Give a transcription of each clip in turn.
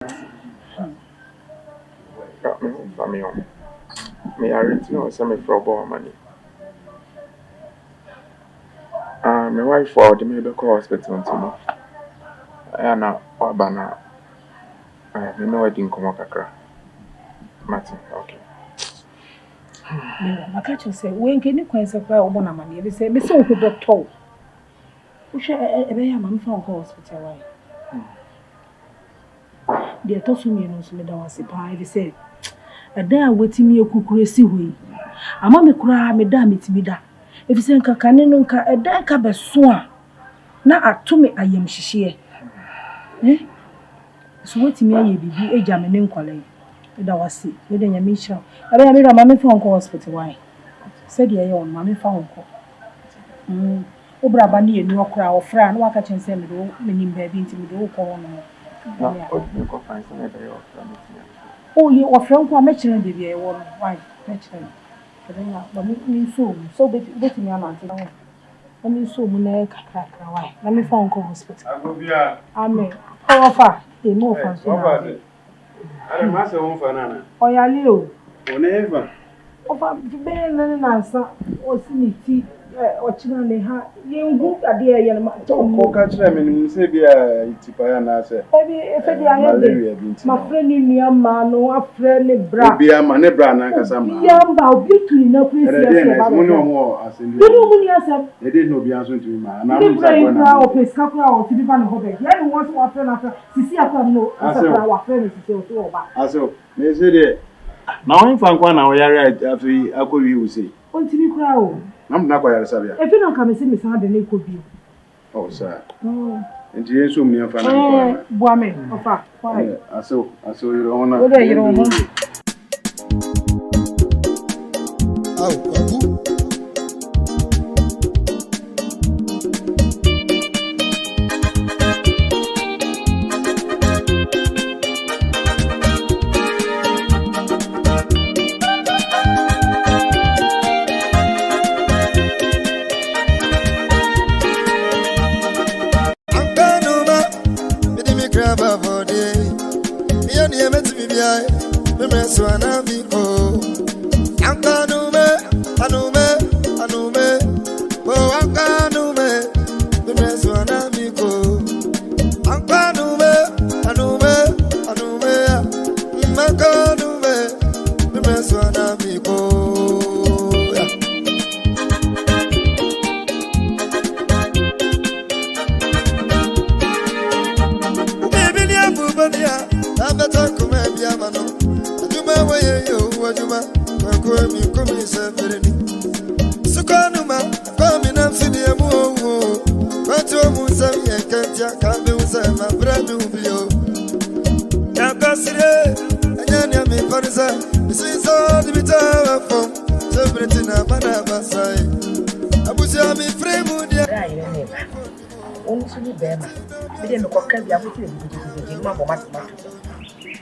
Me are it no some from money. My wife for the maybe call hospital to me. I am not Obana. I know I didn't come up. Martin, okay. I catch you say, when can you quench a woman money? They say, Miss Doctor. We shall a man from hospital. Dear Tossum, you know, so Madame was a pie. They say, a day waiting me a crazy way. A mamma cry, Madame, it's me that. If you send a cannon, a day cab a swan. Now at to me, I am she. Eh? So what me I be a jam and inquiry. That was it. Within your mission. I made a mammy from hospital. Why? Said your own mammy found call. Obrabani and your crowd of friend, what I can send me, meaning baby into the old corner. Oh, you are from Commission, the woman. Why? But me so betting your man. Let me so much crack. Why? Let me phone call hospital. I may offer a more fancy. I am master home for Nana. Oh, yeah, Leo. Whenever. Of being an answer or see or children, you good at the young man. Don't catch them in Sabia, Tipayana. If I my friend in your man, no, a friendly bra. Be a man, a brand, and some young bow between no place. No more as in the they didn't know the answer to me, man. I'm not or place Capra or Tiban Hobby. Yeah, once what friend after Cecilia no, our friend is still over. Also, they said, now in Frankwana, we are right after Aku say. On TV crowd. I'm not quite a Sabia. If you don't come and see me, son, then it could be. Oh, sir. And you ain't so near Frank. Woman, of fact, why? I saw your honor. What are you on? Oh, Kwaku.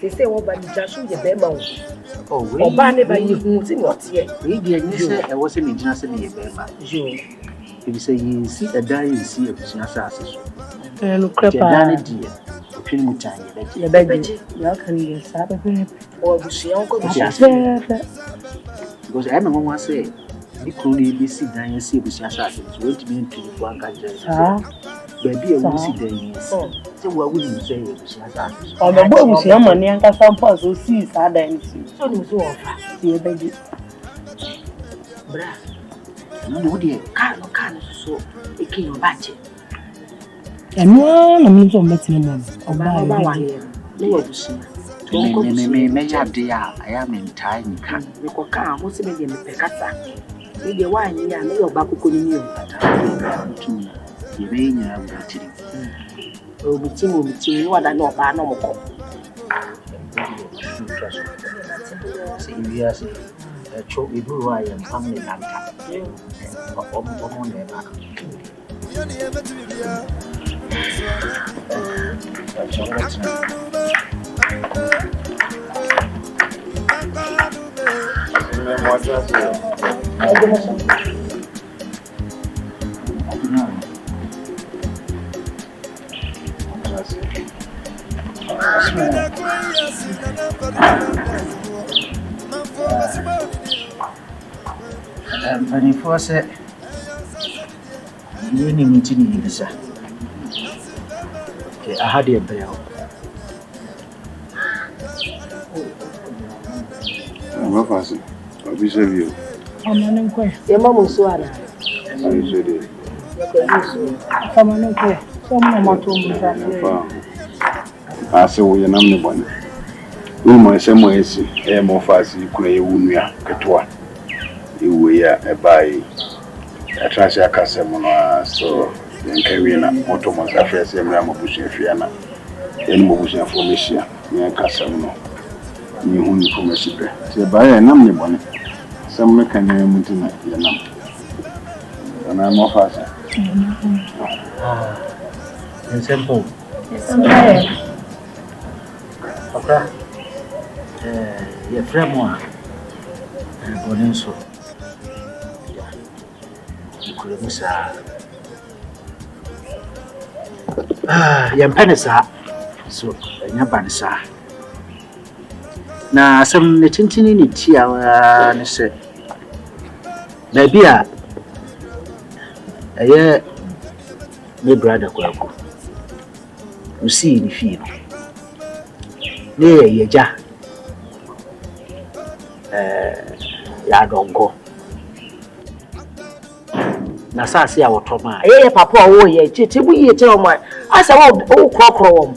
They say, oh, but just show the BEMPAH. Oh, we never you see what here. We didn't I wasn't in Jonas in the BEMPAH. If you say you see a die, you see a business assassin. And crap, dear. Between time, you beg you can get Saturday or she uncle. Because I remember one say, you could be see dying, see business assassins. Wait to be into one country. Baby, I will see the so what would you say? Oh, the boy was young money and some puzzle sees her dancing. So it was over. Dear baby. Bra. No, dear, can't so a king of batch. And one of me to meet him or buy one year. May have the I am in time. You can come, what's the medium of Pecata? Maybe one year, no back couldn't you. You may know what it is. Oh, between what I know about no more. See, we are saying, a choke with who I am, family and on their back. mpanimfoɔ sɛ yɛne mu nti ne yɛbisa aha deɛ brɛ wo Mafasi, obisa bio. Amane nkɔ. Ye mamu so ana. Ayi so de. Amane nkɔ. So mo ma to mo sa. Ase wo ye nam ne bone. Wo mo se mo esi, mo fasi kura ye wunua ketwa. Ewe ya ebai. Atrasi akase mo no so yenkawi na moto mo sa frese emra mo busu afia na. Eni mo busu information. Ye kase mo no. Ni huni kuma shibe se baya nam ne bone sam me kan ne mutina ya nam ana mo fasa simple okay ye fremo a bone so ikure musa ya mpanesa so nya bansa na asem ne tintini ne tia ne se na bia eye me brother Kwaku usi ni fie ne yeja ya dongo na sase a wotoma Ye papa wo ye titibu ye tire o ma asa wo krokro wo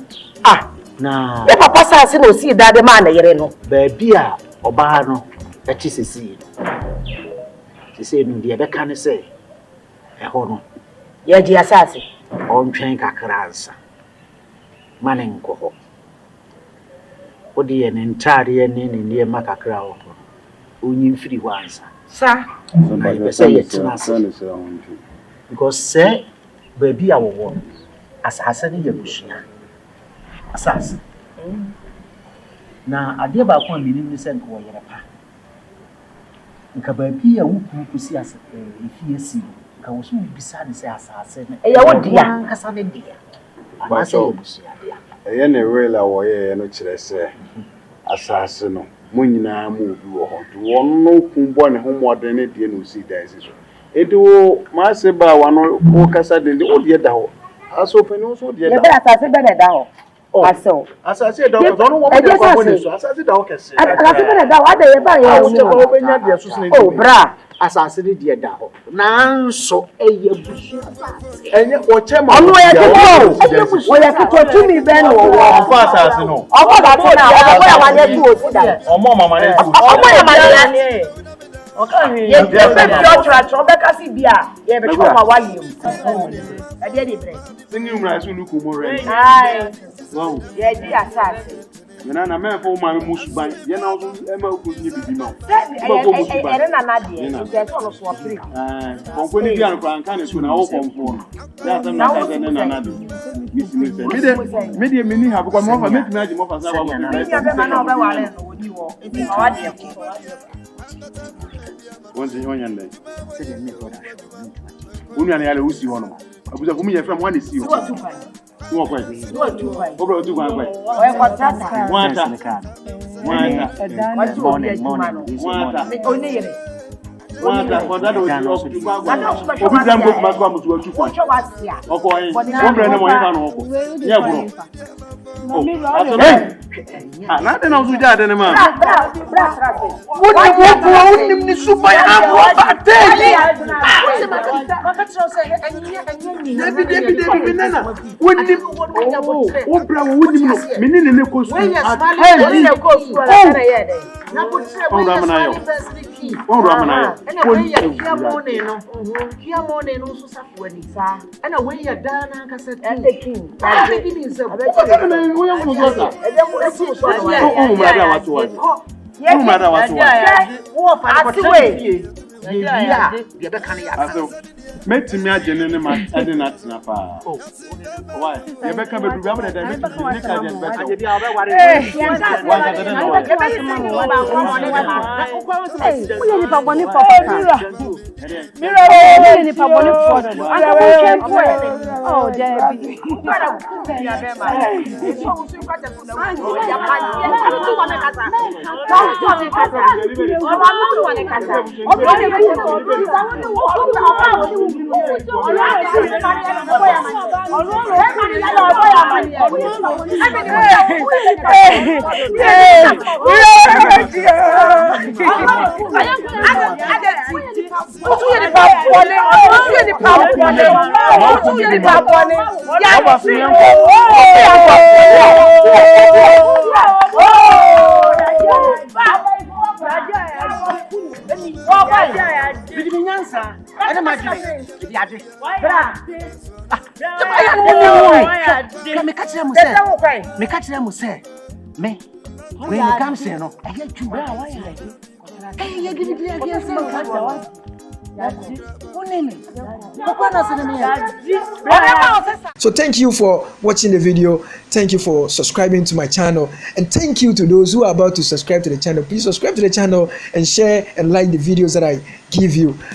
na ye papa sase no si dade ma na yere no ba bia oba no eti sesi sesi no de be kan se ho no ye ji asase on twen kakra ansa mane nko ho odi ye ne ntare ye ne makakra ho onyi mfiri ho ansa sa na ye say ye tinase because say ba bia wo asase ne ye busua asase na ade ba ko minim ni sen ko yere pa nka ba bi ya wuku kusi asase ifie si nka wo so bisa ne se asase ne ya wo dia kasa ne dia anase ye busua dia eye ne wela wo ye no kire se asase no mo nyina mo obi wo ho to wonno kumbo ne homode ne die no si da esi so edi wo ma se ba wa no wo kasa de o die da ho aso pani wo so die da ye be asase be na da ho aso asase da ho no wo be da ko ni so asase da ho kese asase be na da ho ada ye ba ye wo wo be nya dia so se oh bra asase ne die da ho nanso eye busu enye o chema onu ye kito wo ye kito tumi be no wo fa asase no obo da to na obo ya wa ye tu o si da omo mama ne tu obo ya ma ne Okay. Ye be tra be kasi bia ye be ko ma wale mu e de de bre singi umra so nuku mo re ai wow ye di asase mena na me fo ma me musuban ye na so e ma ko ni bibi ma ere na na de je so no so opiri konko ni bia no kan kan so na wo konfo no ya sam na ka ne na de mi de mini ha ko mo fa make me aje mo fa sa wa mo ya be ma na obe wale no woni wo e bi ma wa de ko wonse honya ndai se de me ko da unu ana yale usi hono abuza ko mu ye fra mo ani si o wo ko o bro tu kwa kwa o e contractor wata morning wata kwa dada obi dam go ma kwa mutu otu kwa oko yin o bre ne mo yin fa no oko ye bro na de na usu ja de ne ma woni ni super am wa bate Debi nana woni o bra woni no menene ne ko su na po tire bo ya kia mone no so safu ani sa ana we ya dana ka se king ni se we ya mo so sa o mara watu o mara watu wo fa ko tire ya be kan ya aso metimi agene ne ma ade na tena pa why ye be kan be du ba da me tu ni ka je be aje bi abe ware wa ga de no ye be si wa ba ko mo ne ba ko ko so mo ni pa boni papa mira ni pa boni papa anga mo tempo oh jebi para ku ya be ma so so ka te ku na ya pa ye So thank you for watching the video. Thank you for subscribing to my channel, and thank you to those who are about to subscribe to the channel. Please subscribe to the channel and share and like the videos that I give you.